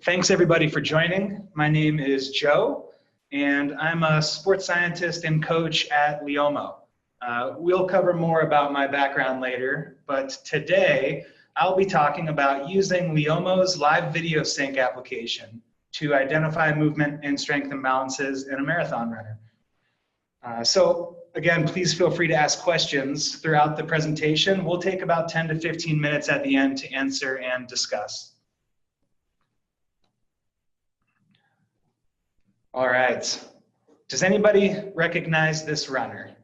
Thanks everybody for joining. My name is Joe, and I'm a sports scientist and coach at LEOMO. We'll cover more about my background later, but today I'll be talking about using LEOMO's live video sync application to identify movement and strength imbalances in a marathon runner. So again, please feel free to ask questions throughout the presentation. We'll take about 10 to 15 minutes at the end to answer and discuss. All right, does anybody recognize this runner?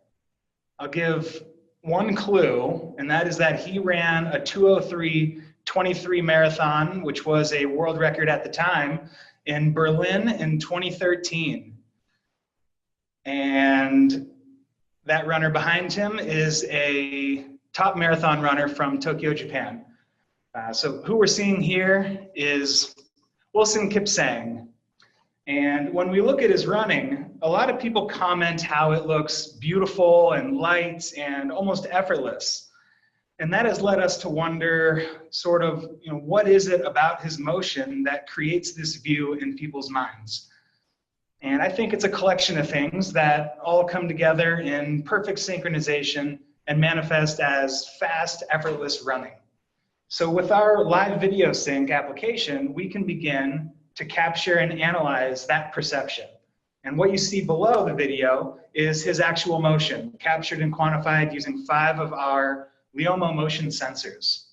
I'll give one clue, and that is that he ran a 2:03:23 marathon, which was a world record at the time, in Berlin in 2013. And that runner behind him is a top marathon runner from Tokyo, Japan. So who we're seeing here is Wilson Kipsang. And when we look at his running, a lot of people comment how it looks beautiful and light and almost effortless. And that has led us to wonder sort of, what is it about his motion that creates this view in people's minds? And I think it's a collection of things that all come together in perfect synchronization and manifest as fast, effortless running. So with our live video sync application, we can begin to capture and analyze that perception. And what you see below the video is his actual motion, captured and quantified using 5 of our LEOMO motion sensors.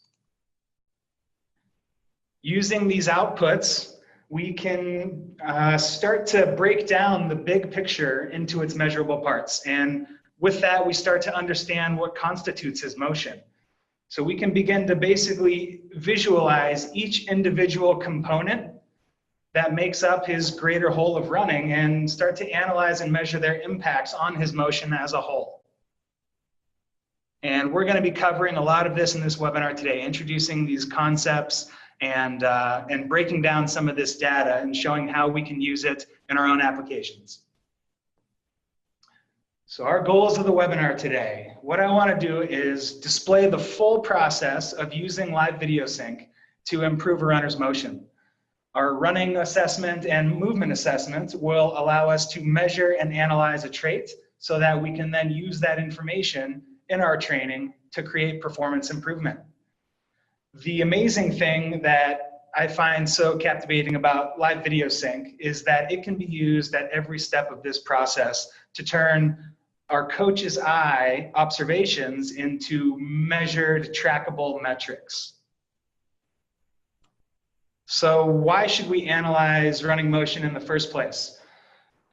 Using these outputs, we can start to break down the big picture into its measurable parts. And with that, we start to understand what constitutes his motion. So we can begin to basically visualize each individual component that makes up his greater whole of running and start to analyze and measure their impacts on his motion as a whole. And we're going to be covering a lot of this in this webinar today, introducing these concepts and breaking down some of this data and showing how we can use it in our own applications. So our goals of the webinar today, what I want to do is display the full process of using live video sync to improve a runner's motion. Our running assessment and movement assessment will allow us to measure and analyze a trait so that we can then use that information in our training to create performance improvement. The amazing thing that I find so captivating about live video sync is that it can be used at every step of this process to turn our coach's eye observations into measured, trackable metrics. So why should we analyze running motion in the first place?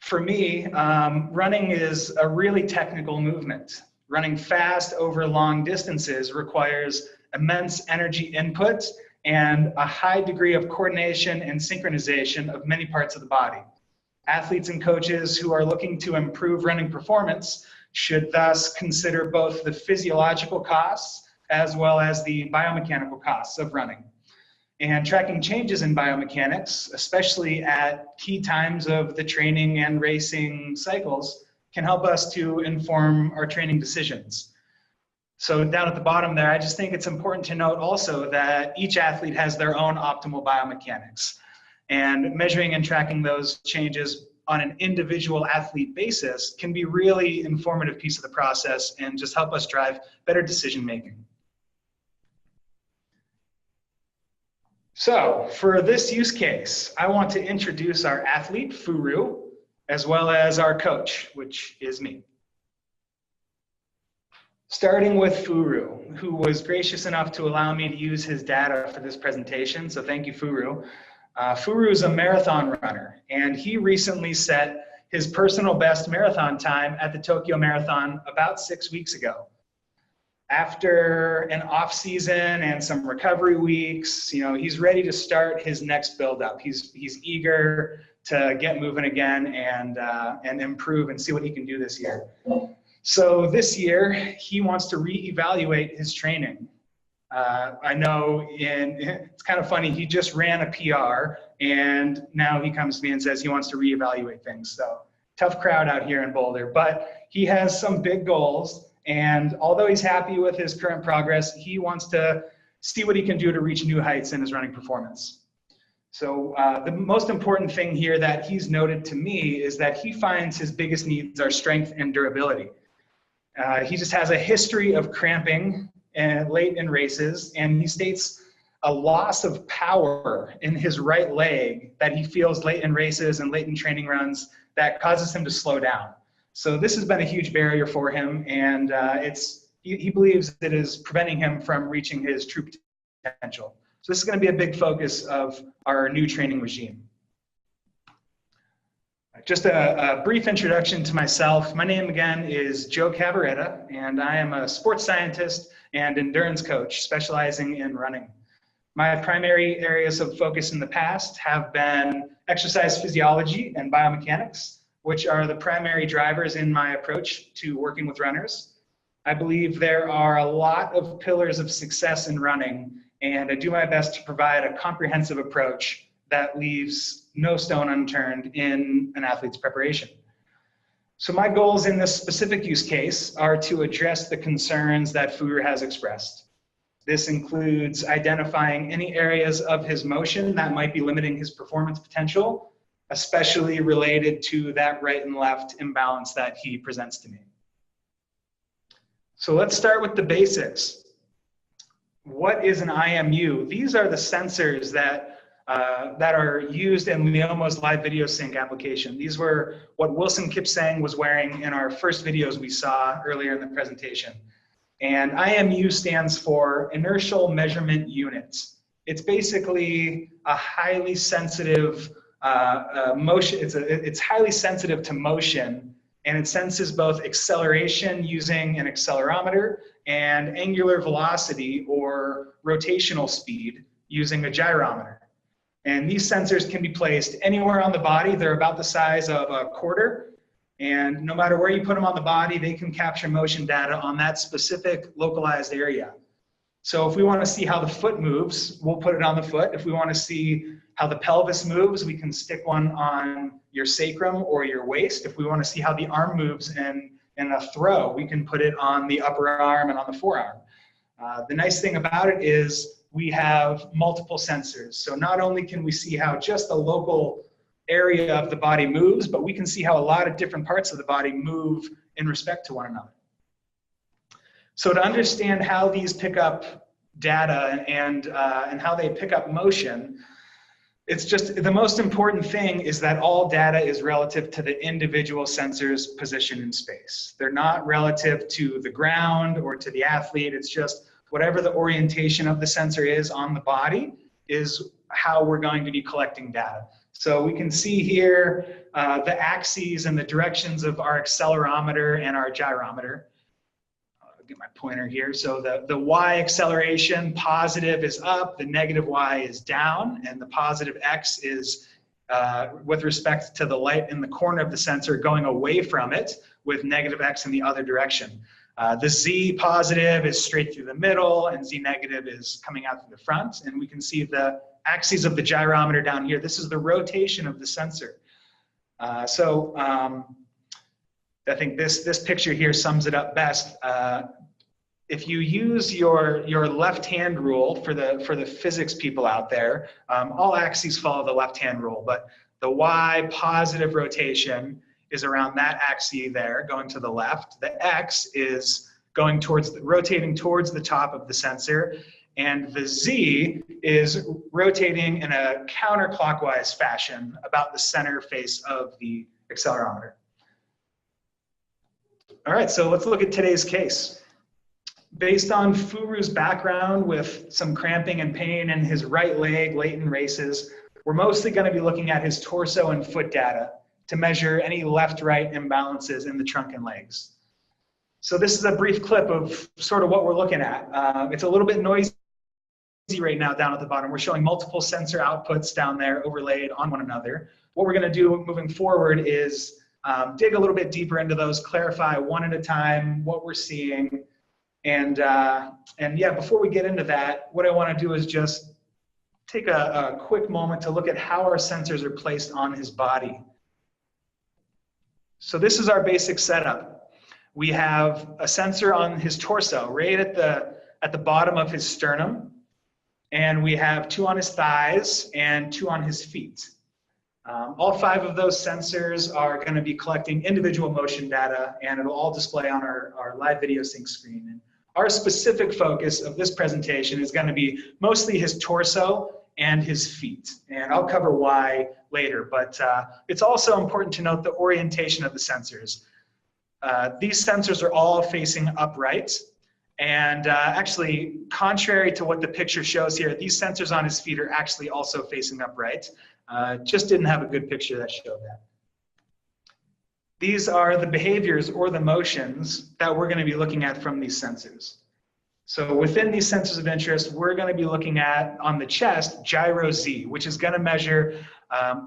For me, running is a really technical movement. Running fast over long distances requires immense energy input and a high degree of coordination and synchronization of many parts of the body. Athletes and coaches who are looking to improve running performance should thus consider both the physiological costs as well as the biomechanical costs of running. And tracking changes in biomechanics, especially at key times of the training and racing cycles, can help us to inform our training decisions. So down at the bottom there, I just think it's important to note also that each athlete has their own optimal biomechanics. And measuring and tracking those changes on an individual athlete basis can be a really informative piece of the process and just help us drive better decision making. So for this use case, I want to introduce our athlete, Furu, as well as our coach, which is me. Starting with Furu, who was gracious enough to allow me to use his data for this presentation, so thank you, Furu. Furu is a marathon runner, and he recently set his personal best marathon time at the Tokyo Marathon about 6 weeks ago. After an off season and some recovery weeks, he's ready to start his next build-up. He's eager to get moving again and improve and see what he can do this year. So this year, he wants to reevaluate his training. I know it's kind of funny, he just ran a PR and now he comes to me and says he wants to reevaluate things. So tough crowd out here in Boulder, but he has some big goals. And although he's happy with his current progress, he wants to see what he can do to reach new heights in his running performance. So the most important thing here that he's noted to me is that he finds his biggest needs are strength and durability. He just has a history of cramping late in races, and he states a loss of power in his right leg that he feels late in races and late in training runs that causes him to slow down. So this has been a huge barrier for him, and he believes it is preventing him from reaching his true potential. So this is going to be a big focus of our new training regime. Just a brief introduction to myself. My name again is Joe Cavarretta, and I am a sports scientist and endurance coach specializing in running. My primary areas of focus in the past have been exercise physiology and biomechanics, which are the primary drivers in my approach to working with runners. I believe there are a lot of pillars of success in running, and I do my best to provide a comprehensive approach that leaves no stone unturned in an athlete's preparation. So my goals in this specific use case are to address the concerns that Furu has expressed. This includes identifying any areas of his motion that might be limiting his performance potential, especially related to that right and left imbalance that he presents to me. So let's start with the basics. What is an IMU? These are the sensors that are used in LEOMO's live video sync application. These were what Wilson Kipsang was wearing in our first videos we saw earlier in the presentation. And IMU stands for Inertial Measurement Unit. It's basically a highly sensitive motion. It's highly sensitive to motion, and it senses both acceleration using an accelerometer and angular velocity or rotational speed using a gyrometer. And these sensors can be placed anywhere on the body. They're about the size of a quarter. And no matter where you put them on the body, they can capture motion data on that specific localized area. So if we want to see how the foot moves, we'll put it on the foot. If we want to see how the pelvis moves, we can stick one on your sacrum or your waist. If we want to see how the arm moves in a throw, we can put it on the upper arm and on the forearm. The nice thing about it is we have multiple sensors. So not only can we see how just the local area of the body moves, but we can see how a lot of different parts of the body move in respect to one another. So to understand how these pick up data and how they pick up motion, it's just the most important thing is that all data is relative to the individual sensor's position in space. They're not relative to the ground or to the athlete. It's just whatever the orientation of the sensor is on the body is how we're going to be collecting data. So we can see here the axes and the directions of our accelerometer and our gyrometer. I'll get my pointer here. So the Y acceleration, positive is up, the negative Y is down, and the positive X is with respect to the light in the corner of the sensor going away from it, with negative X in the other direction. The Z positive is straight through the middle, and Z negative is coming out through the front. And we can see the axes of the gyrometer down here. This is the rotation of the sensor. I think this picture here sums it up best. If you use your left-hand rule for the physics people out there, all axes follow the left-hand rule, but the Y positive rotation is around that axis there, going to the left. The X is going rotating towards the top of the sensor, and the Z is rotating in a counterclockwise fashion about the center face of the accelerometer. All right, so let's look at today's case. Based on Furu's background with some cramping and pain in his right leg late in races, we're mostly going to be looking at his torso and foot data to measure any left-right imbalances in the trunk and legs. So this is a brief clip of sort of what we're looking at. It's a little bit noisy right now down at the bottom. We're showing multiple sensor outputs down there overlaid on one another. What we're going to do moving forward is dig a little bit deeper into those, clarify one at a time what we're seeing. And yeah, before we get into that, what I want to do is just take a quick moment to look at how our sensors are placed on his body. So this is our basic setup. We have a sensor on his torso, right at the bottom of his sternum. and we have 2 on his thighs and 2 on his feet. All 5 of those sensors are going to be collecting individual motion data, and it'll all display on our live video sync screen. And our specific focus of this presentation is going to be mostly his torso and his feet, and I'll cover why later, but it's also important to note the orientation of the sensors. These sensors are all facing upright, and actually, contrary to what the picture shows here, these sensors on his feet are actually also facing upright. Just didn't have a good picture that showed that. These are the behaviors or the motions that we're going to be looking at from these sensors. So within these sensors of interest, we're going to be looking at, on the chest, gyro Z, which is going to measure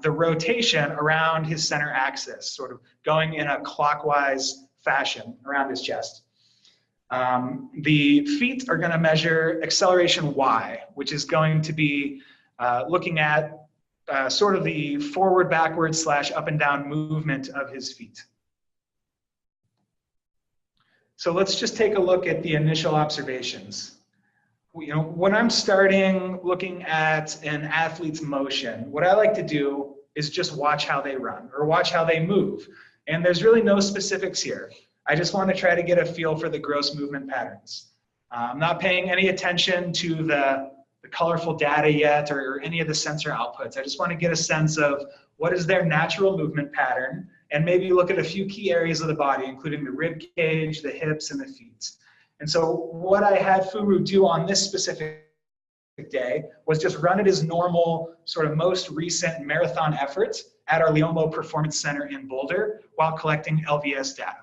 the rotation around his center axis, sort of going in a clockwise fashion around his chest. The feet are going to measure acceleration Y, which is going to be looking at sort of the forward, backward, / up and down movement of his feet. So let's just take a look at the initial observations. When I'm starting looking at an athlete's motion, what I like to do is just watch how they run or watch how they move. And there's really no specifics here. I just want to try to get a feel for the gross movement patterns. I'm not paying any attention to the colorful data yet or any of the sensor outputs. I just want to get a sense of what is their natural movement pattern, and maybe look at a few key areas of the body, including the rib cage, the hips, and the feet. And so what I had Furu do on this specific day was just run at his normal, sort of most recent marathon effort at our LEOMO Performance Center in Boulder while collecting LVS data.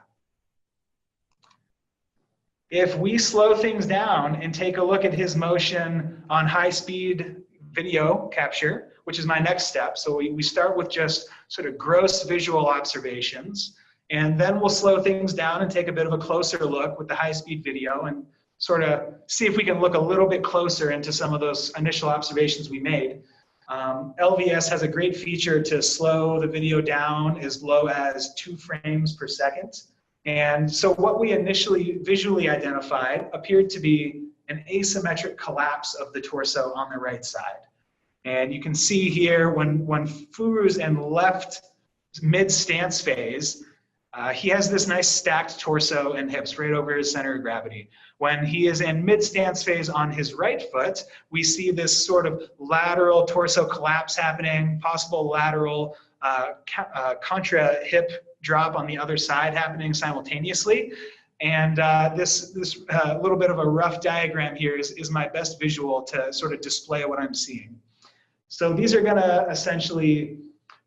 If we slow things down and take a look at his motion on high-speed video capture, which is my next step. So we start with just sort of gross visual observations, and then we'll slow things down and take a bit of a closer look with the high-speed video and sort of see if we can look a little bit closer into some of those initial observations we made. LVS has a great feature to slow the video down as low as 2 frames per second. And so what we initially visually identified appeared to be an asymmetric collapse of the torso on the right side. And you can see here when Furu's in left mid-stance phase, he has this nice stacked torso and hips right over his center of gravity. When he is in mid-stance phase on his right foot, we see this sort of lateral torso collapse happening, possible lateral contra hip drop on the other side happening simultaneously. And this little bit of a rough diagram here is my best visual to sort of display what I'm seeing. So these are going to essentially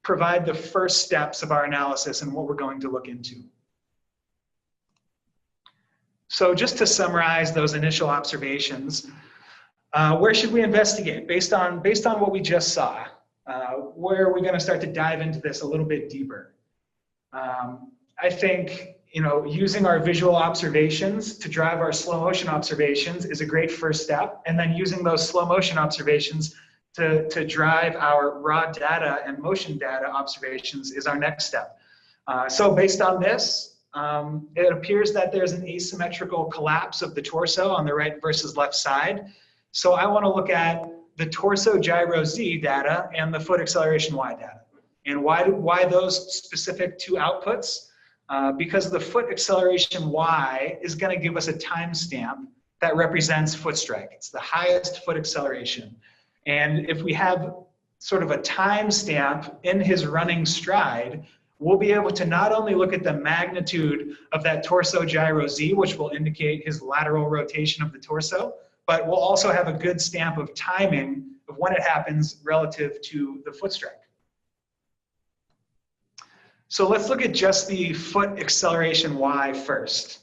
provide the first steps of our analysis and what we're going to look into. So just to summarize those initial observations, where should we investigate? Based on what we just saw, where are we going to start to dive into this a little bit deeper? I think using our visual observations to drive our slow motion observations is a great first step, and then using those slow motion observations to drive our raw data and motion data observations is our next step. So based on this, it appears that there's an asymmetrical collapse of the torso on the right versus left side. So I want to look at the torso gyro Z data and the foot acceleration Y data. And why those specific 2 outputs? Because the foot acceleration Y is going to give us a timestamp that represents foot strike. It's the highest foot acceleration. And if we have sort of a timestamp in his running stride, we'll be able to not only look at the magnitude of that torso gyro Z, which will indicate his lateral rotation of the torso, but we'll also have a good stamp of timing of when it happens relative to the foot strike. So let's look at just the foot acceleration Y first.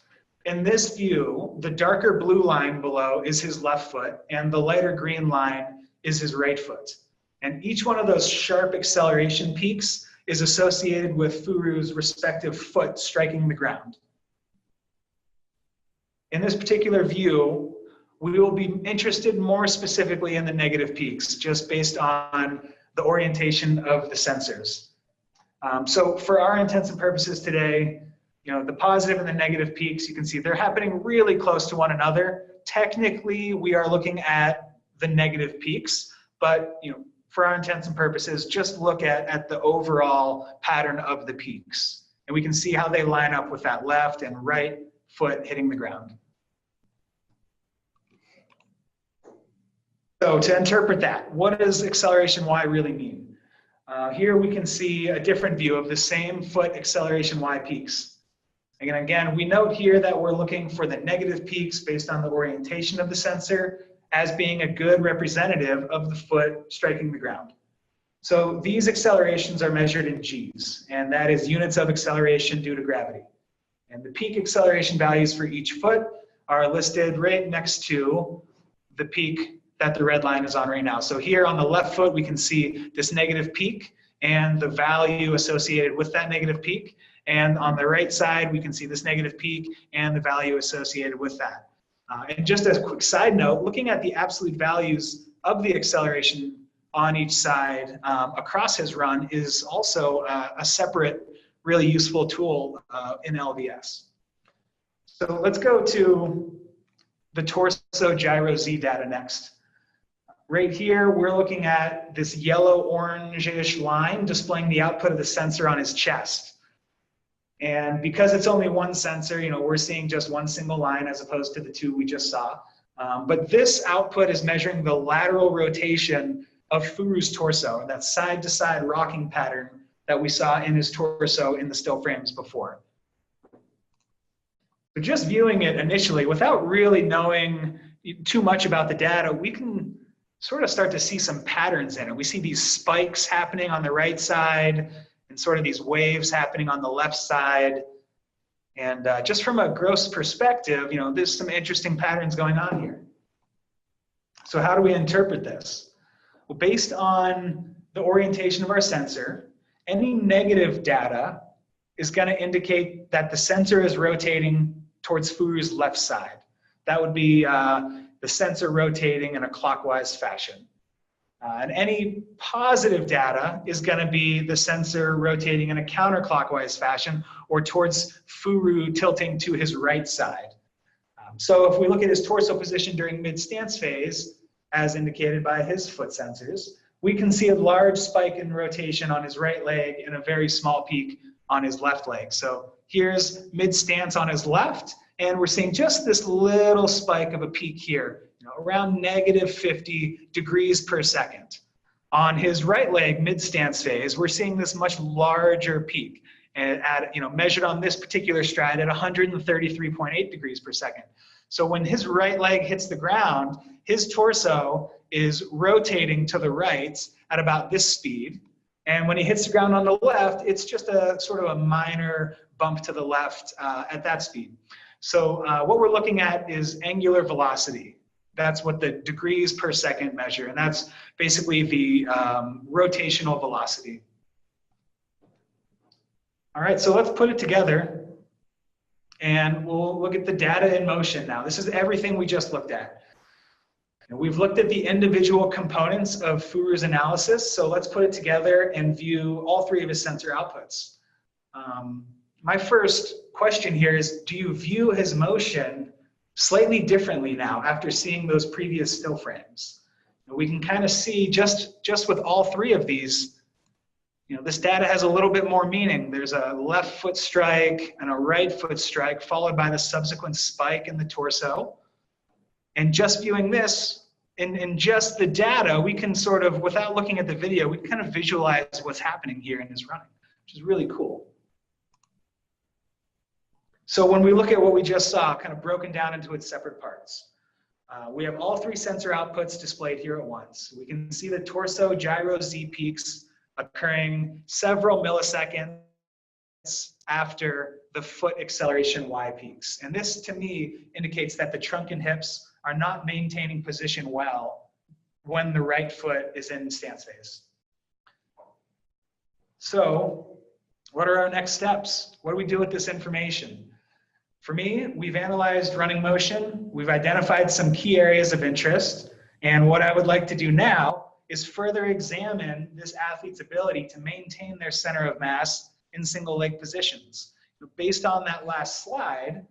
In this view, the darker blue line below is his left foot, and the lighter green line is his right foot. And each one of those sharp acceleration peaks is associated with Furu's respective foot striking the ground. In this particular view, we will be interested more specifically in the negative peaks, just based on the orientation of the sensors. So for our intents and purposes today, the positive and the negative peaks, you can see they're happening really close to one another. Technically, we are looking at the negative peaks, but for our intents and purposes, just look at the overall pattern of the peaks. And we can see how they line up with that left and right foot hitting the ground. So to interpret that, what does acceleration y really mean? Here we can see a different view of the same foot acceleration y peaks. And again, we note here that we're looking for the negative peaks based on the orientation of the sensor as being a good representative of the foot striking the ground. So these accelerations are measured in G's, and that is units of acceleration due to gravity. And the peak acceleration values for each foot are listed right next to the peak that the red line is on right now. So here on the left foot, we can see this negative peak and the value associated with that negative peak. And on the right side, we can see this negative peak and the value associated with that. And just as a quick side note, looking at the absolute values of the acceleration on each side across his run is also a separate, really useful tool in LVS. So let's go to the torso gyro Z data next. Right here, we're looking at this yellow-orangish line displaying the output of the sensor on his chest. And because it's only one sensor, we're seeing just one single line as opposed to the two we just saw. But this output is measuring the lateral rotation of Furu's torso, that side-to-side rocking pattern that we saw in his torso in the still frames before. But just viewing it initially, without really knowing too much about the data, we can sort of start to see some patterns in it. We see these spikes happening on the right side and sort of these waves happening on the left side. And just from a gross perspective, there's some interesting patterns going on here. So how do we interpret this? Well, based on the orientation of our sensor, any negative data is going to indicate that the sensor is rotating towards Furu's left side. That would be the sensor rotating in a clockwise fashion. And any positive data is going to be the sensor rotating in a counterclockwise fashion or towards Furu tilting to his right side. So if we look at his torso position during mid-stance phase, as indicated by his foot sensors, we can see a large spike in rotation on his right leg and a very small peak on his left leg. So here's mid-stance on his left, and we're seeing just this little spike of a peak here, around -50 degrees per second. On his right leg mid-stance phase, we're seeing this much larger peak, and measured on this particular stride at 133.8 degrees per second. So when his right leg hits the ground, his torso is rotating to the right at about this speed. And when he hits the ground on the left, it's just a sort of a minor bump to the left at that speed. So what we're looking at is angular velocity. That's what the degrees per second measure, and that's basically the rotational velocity. All right, so let's put it together, and we'll look at the data in motion now. This is everything we just looked at. And we've looked at the individual components of Furu's analysis, so let's put it together and view all three of his sensor outputs. My first question here is, do you view his motion slightly differently now after seeing those previous still frames? And we can kind of see just with all three of these, this data has a little bit more meaning. There's a left foot strike and a right foot strike followed by the subsequent spike in the torso. And just viewing this in just the data, we can sort of, without looking at the video, we can kind of visualize what's happening here in his running, which is really cool. So when we look at what we just saw, kind of broken down into its separate parts, we have all three sensor outputs displayed here at once. We can see the torso gyro Z peaks occurring several milliseconds after the foot acceleration Y peaks. And this, to me, indicates that the trunk and hips are not maintaining position well when the right foot is in stance phase. So what are our next steps? What do we do with this information? For me, we've analyzed running motion, we've identified some key areas of interest, and what I would like to do now is further examine this athlete's ability to maintain their center of mass in single leg positions. Based on that last slide,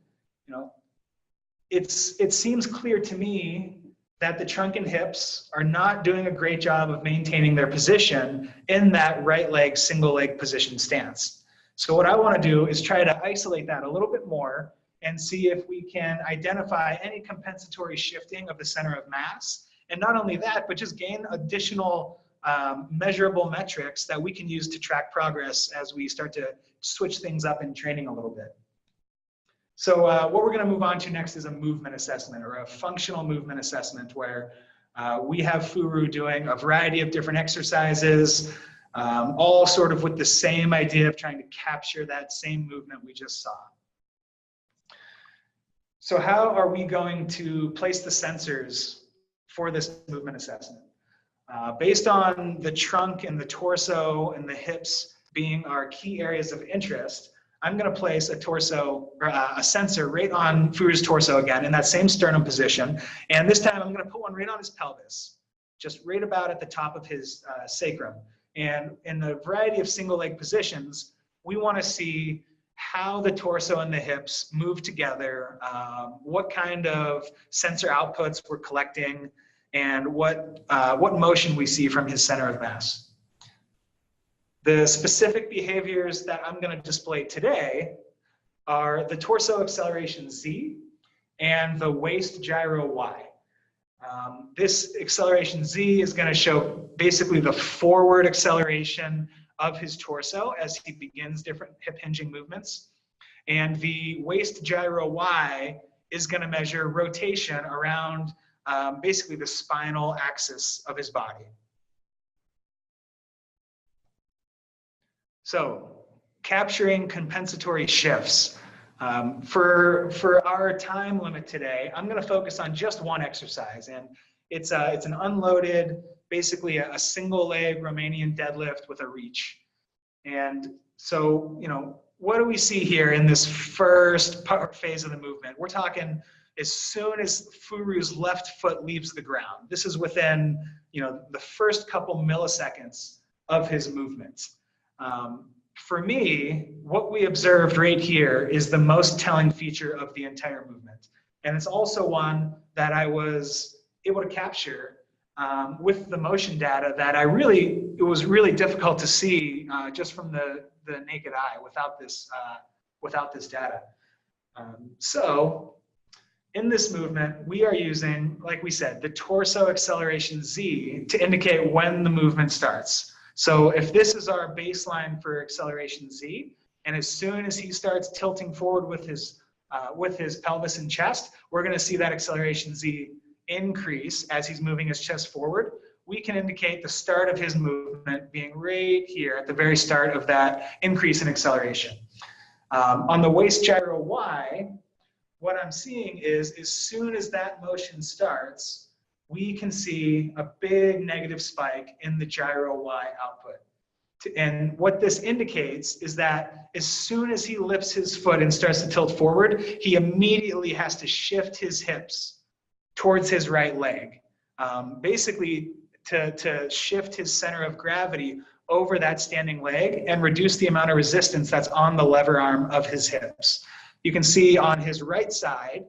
it seems clear to me that the trunk and hips are not doing a great job of maintaining their position in that right leg, single leg position stance. So what I want to do is try to isolate that a little bit more and see if we can identify any compensatory shifting of the center of mass. And not only that, but just gain additional measurable metrics that we can use to track progress as we start to switch things up in training a little bit. So what we're going to move on to next is a movement assessment, or a functional movement assessment, where we have Furu doing a variety of different exercises, all sort of with the same idea of trying to capture that same movement we just saw. So how are we going to place the sensors for this movement assessment? Based on the trunk and the torso and the hips being our key areas of interest, I'm going to place a torso, or a sensor right on Furu's torso again in that same sternum position. And this time I'm going to put one right on his pelvis, just right about at the top of his sacrum. And in a variety of single leg positions, we want to see how the torso and the hips move together, what kind of sensor outputs we're collecting, and what motion we see from his center of mass. The specific behaviors that I'm going to display today are the torso acceleration Z and the waist gyro Y. This acceleration Z is going to show basically the forward acceleration of his torso as he begins different hip hinging movements. And the waist gyro Y is going to measure rotation around basically the spinal axis of his body. So, capturing compensatory shifts. For our time limit today, I'm going to focus on just one exercise, and it's an unloaded, basically a single leg Romanian deadlift with a reach. And so, you know, what do we see here in this first phase of the movement? We're talking as soon as Furu's left foot leaves the ground. This is within, you know, the first couple milliseconds of his movement. For me, what we observed right here is the most telling feature of the entire movement. And it's also one that I was able to capture with the motion data that it was really difficult to see just from the naked eye without this data. So in this movement, we are using, like we said, the torso acceleration Z to indicate when the movement starts. So if this is our baseline for acceleration Z, and as soon as he starts tilting forward with his pelvis and chest, we're going to see that acceleration Z increase as he's moving his chest forward. We can indicate the start of his movement being right here at the very start of that increase in acceleration. On the waist gyro Y, what I'm seeing is as soon as that motion starts, we can see a big negative spike in the gyro Y output. And what this indicates is that as soon as he lifts his foot and starts to tilt forward, he immediately has to shift his hips towards his right leg, basically to shift his center of gravity over that standing leg and reduce the amount of resistance that's on the lever arm of his hips. You can see on his right side,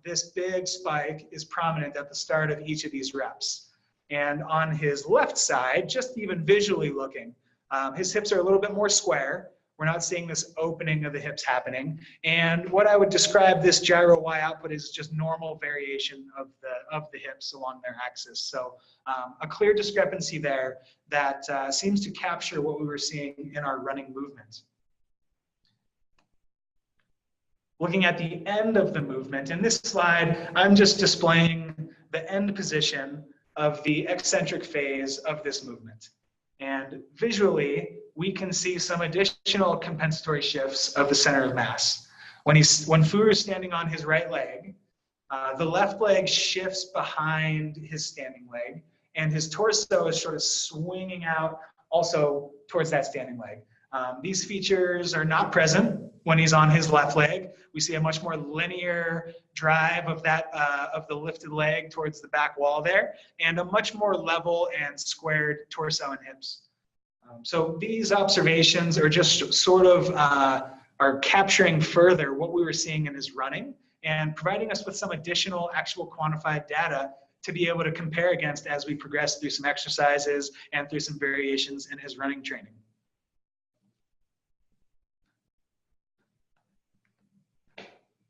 this big spike is prominent at the start of each of these reps. And on his left side, just even visually looking, his hips are a little bit more square. We're not seeing this opening of the hips happening. And what I would describe this gyro Y output is just normal variation of the hips along their axis. So a clear discrepancy there that seems to capture what we were seeing in our running movement. Looking at the end of the movement, in this slide, I'm just displaying the end position of the eccentric phase of this movement. And visually, we can see some additional compensatory shifts of the center of mass. When Furu is standing on his right leg, the left leg shifts behind his standing leg, and his torso is sort of swinging out also towards that standing leg. These features are not present when he's on his left leg. We see a much more linear drive of the lifted leg towards the back wall there, and a much more level and squared torso and hips. So these observations are just sort of are capturing further what we were seeing in his running and providing us with some additional actual quantified data to be able to compare against as we progress through some exercises and through some variations in his running training.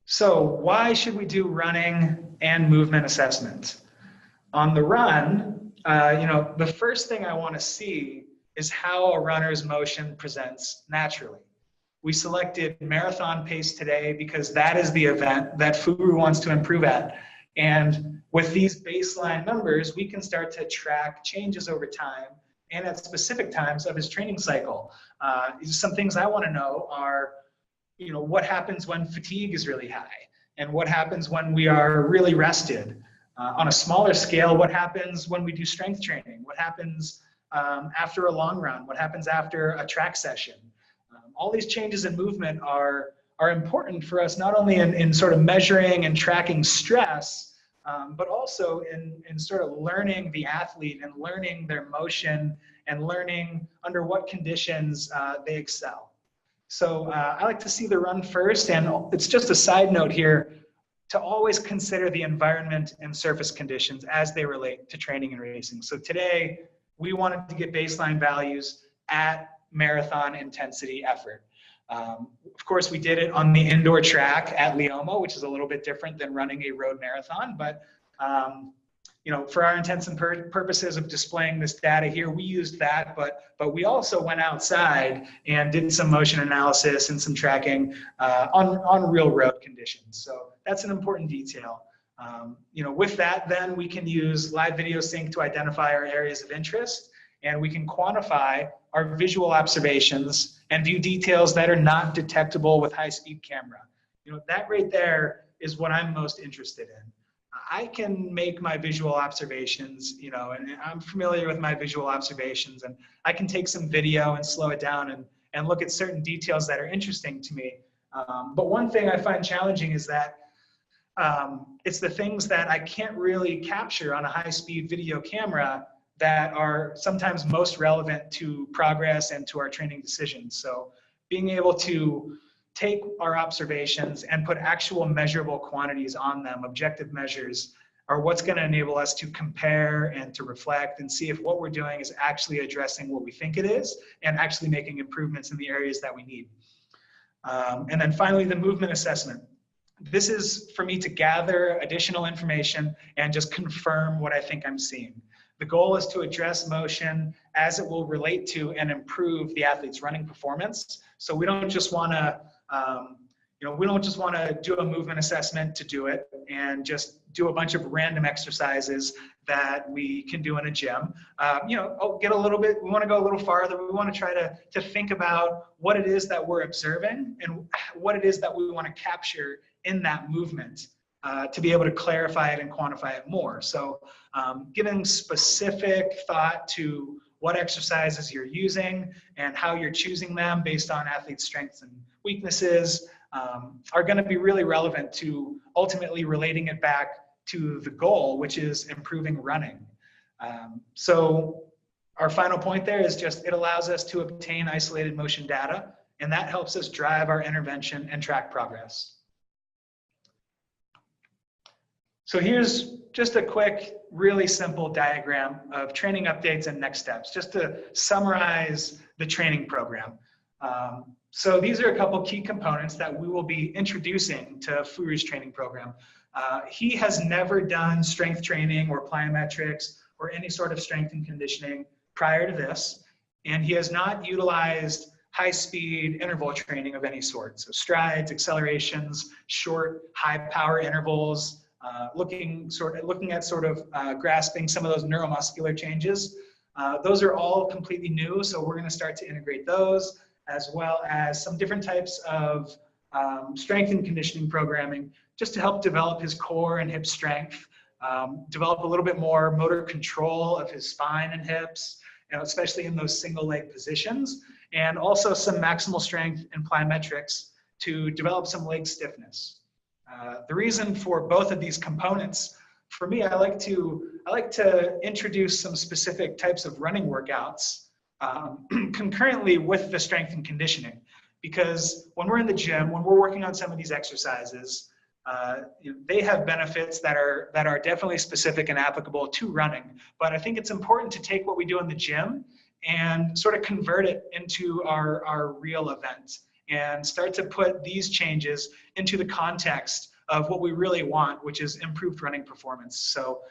So why should we do running and movement assessment? On the run, the first thing I want to see is how a runner's motion presents naturally. We selected marathon pace today because that is the event that Furu wants to improve at. And with these baseline numbers, we can start to track changes over time and at specific times of his training cycle. Some things I want to know are, what happens when fatigue is really high, and what happens when we are really rested. On a smaller scale, what happens when we do strength training? What happens after a long run? What happens after a track session? All these changes in movement are important for us, not only in sort of measuring and tracking stress, but also in sort of learning the athlete and learning their motion and learning under what conditions they excel. So I like to see the run first, and it's just a side note here to always consider the environment and surface conditions as they relate to training and racing. So today, we wanted to get baseline values at marathon intensity effort. Of course, we did it on the indoor track at LEOMO, which is a little bit different than running a road marathon. But for our intents and purposes of displaying this data here, we used that. But we also went outside and did some motion analysis and some tracking on real road conditions. So that's an important detail. With that, then we can use live video sync to identify our areas of interest, and we can quantify our visual observations and view details that are not detectable with high-speed camera. That right there is what I'm most interested in. I can make my visual observations, and I'm familiar with my visual observations, and I can take some video and slow it down and look at certain details that are interesting to me. But one thing I find challenging is that it's the things that I can't really capture on a high-speed video camera that are sometimes most relevant to progress and to our training decisions. So being able to take our observations and put actual measurable quantities on them, objective measures, are what's going to enable us to compare and to reflect and see if what we're doing is actually addressing what we think it is and actually making improvements in the areas that we need. And then finally, the movement assessment. This is for me to gather additional information and just confirm what I think I'm seeing. The goal is to address motion as it will relate to and improve the athlete's running performance. So we don't just want to, do a movement assessment to do it and just do a bunch of random exercises that we can do in a gym. We want to go a little farther. We want to try to think about what it is that we're observing and what it is that we want to capture in that movement to be able to clarify it and quantify it more. So giving specific thought to what exercises you're using and how you're choosing them based on athletes' strengths and weaknesses are going to be really relevant to ultimately relating it back to the goal, which is improving running. So our final point there is just it allows us to obtain isolated motion data, and that helps us drive our intervention and track progress. So here's just a quick, really simple diagram of training updates and next steps, just to summarize the training program. So these are a couple key components that we will be introducing to Furu's training program. He has never done strength training or plyometrics or any sort of strength and conditioning prior to this, and he has not utilized high-speed interval training of any sort. So strides, accelerations, short, high-power intervals, looking at grasping some of those neuromuscular changes. Those are all completely new, so we're going to start to integrate those, as well as some different types of strength and conditioning programming, just to help develop his core and hip strength, develop a little bit more motor control of his spine and hips, especially in those single leg positions, and also some maximal strength and plyometrics to develop some leg stiffness. The reason for both of these components, for me, I like to introduce some specific types of running workouts concurrently with the strength and conditioning, because when we're in the gym, when we're working on some of these exercises, we want to make sure that we're getting the maximum They have benefits that are definitely specific and applicable to running. But I think it's important to take what we do in the gym and sort of convert it into our real event and start to put these changes into the context of what we really want, which is improved running performance. So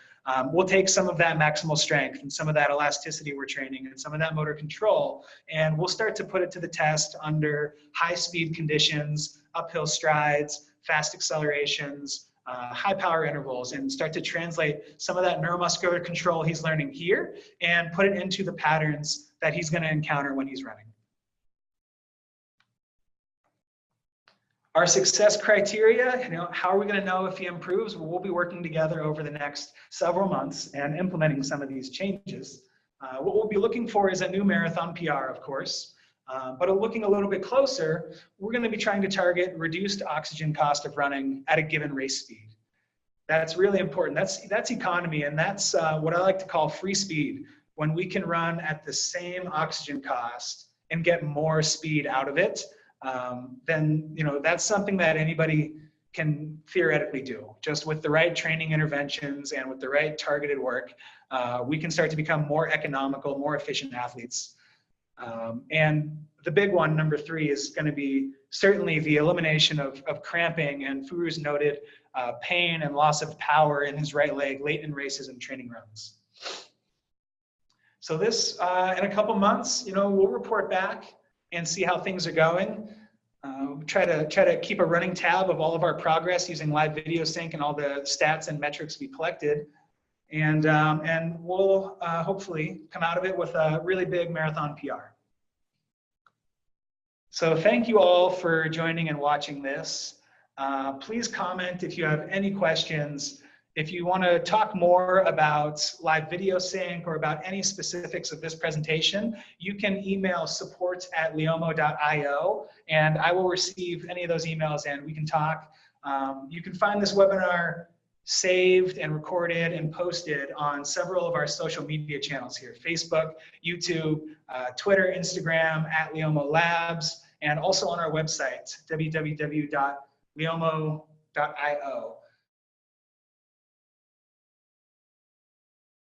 we'll take some of that maximal strength and some of that elasticity we're training and some of that motor control, and we'll start to put it to the test under high speed conditions, uphill strides, fast accelerations, high power intervals, and start to translate some of that neuromuscular control he's learning here and put it into the patterns that he's going to encounter when he's running. Our success criteria, how are we going to know if he improves? Well, we'll be working together over the next several months and implementing some of these changes. What we'll be looking for is a new marathon PR, of course, but looking a little bit closer, we're going to be trying to target reduced oxygen cost of running at a given race speed. That's really important. That's economy, and that's what I like to call free speed, when we can run at the same oxygen cost and get more speed out of it. Then that's something that anybody can theoretically do. Just with the right training interventions and with the right targeted work, we can start to become more economical, more efficient athletes. And the big one, number 3, is going to be certainly the elimination of cramping and Furu's noted pain and loss of power in his right leg late in races and training runs. So this, in a couple months, we'll report back and see how things are going. Try to keep a running tab of all of our progress using live video sync and all the stats and metrics we collected. And we'll hopefully come out of it with a really big marathon PR. So thank you all for joining and watching this. Please comment if you have any questions. If you want to talk more about live video sync or about any specifics of this presentation, you can email support@leomo.io, and I will receive any of those emails and we can talk. You can find this webinar saved and recorded and posted on several of our social media channels here: Facebook, YouTube, Twitter, Instagram, @LEOMO Labs, and also on our website, www.leomo.io.